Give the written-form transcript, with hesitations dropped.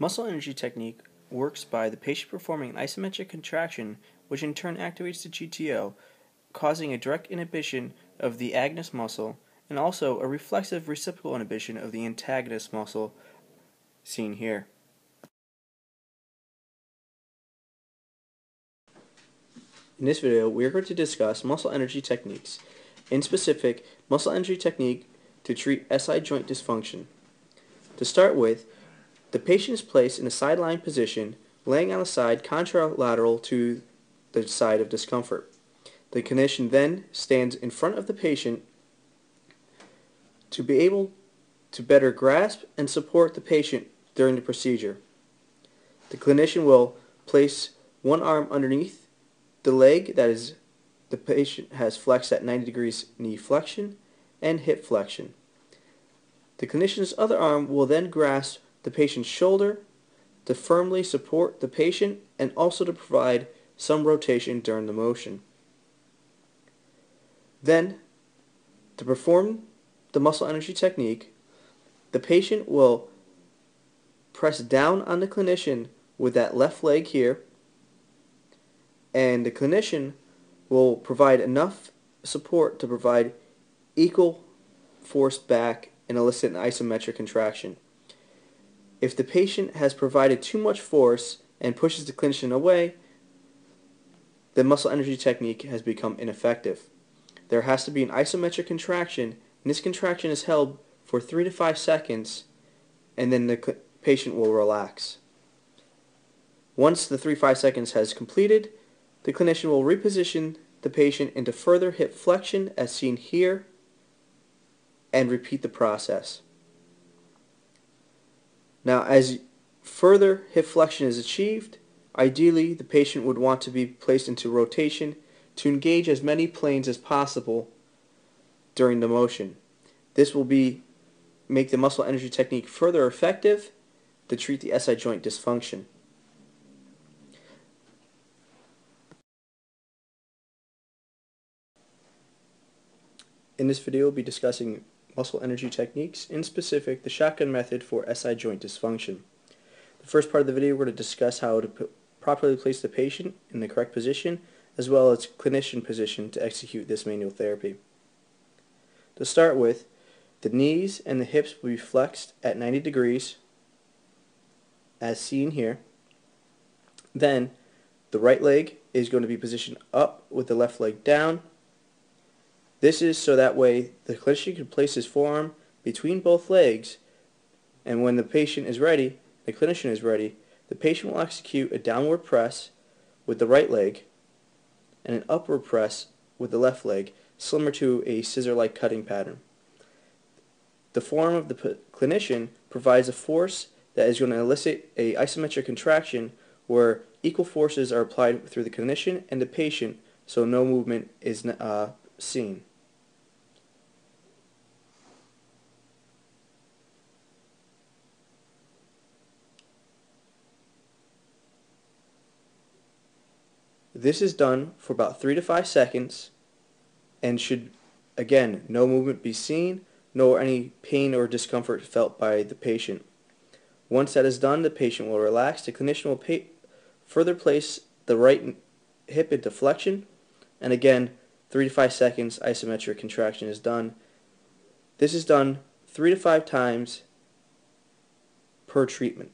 Muscle energy technique works by the patient performing an isometric contraction, which in turn activates the GTO, causing a direct inhibition of the agonist muscle and also a reflexive reciprocal inhibition of the antagonist muscle, seen here. In this video, we are going to discuss muscle energy techniques, in specific, muscle energy technique to treat SI joint dysfunction. To start with, the patient is placed in a sideline position, laying on the side contralateral to the side of discomfort. The clinician then stands in front of the patient to be able to better grasp and support the patient during the procedure. The clinician will place one arm underneath the leg that is the patient has flexed at 90 degrees knee flexion and hip flexion. The clinician's other arm will then grasp the patient's shoulder to firmly support the patient and also to provide some rotation during the motion. Then, to perform the muscle energy technique, the patient will press down on the clinician with that left leg here, and the clinician will provide enough support to provide equal force back and elicit an isometric contraction. If the patient has provided too much force and pushes the clinician away, the muscle energy technique has become ineffective. There has to be an isometric contraction, and this contraction is held for 3 to 5 seconds, and then the patient will relax. Once the 3-5 seconds has completed, the clinician will reposition the patient into further hip flexion as seen here, and repeat the process. Now, as further hip flexion is achieved, ideally the patient would want to be placed into rotation to engage as many planes as possible during the motion. This will make the muscle energy technique further effective to treat the SI joint dysfunction. In this video, we'll be discussing muscle energy techniques, in specific the shotgun method for SI joint dysfunction. The first part of the video, we're going to discuss how to properly place the patient in the correct position, as well as clinician position to execute this manual therapy. To start with, the knees and the hips will be flexed at 90 degrees, as seen here. Then, the right leg is going to be positioned up with the left leg down. This is so that way the clinician can place his forearm between both legs, and when the patient is ready, the clinician is ready, the patient will execute a downward press with the right leg and an upward press with the left leg, similar to a scissor-like cutting pattern. The forearm of the clinician provides a force that is going to elicit an isometric contraction where equal forces are applied through the clinician and the patient, so no movement is seen. This is done for about 3 to 5 seconds and should, again, no movement be seen, nor any pain or discomfort felt by the patient. Once that is done, the patient will relax. The clinician will further place the right hip into flexion, and again, 3 to 5 seconds isometric contraction is done. This is done 3 to 5 times per treatment.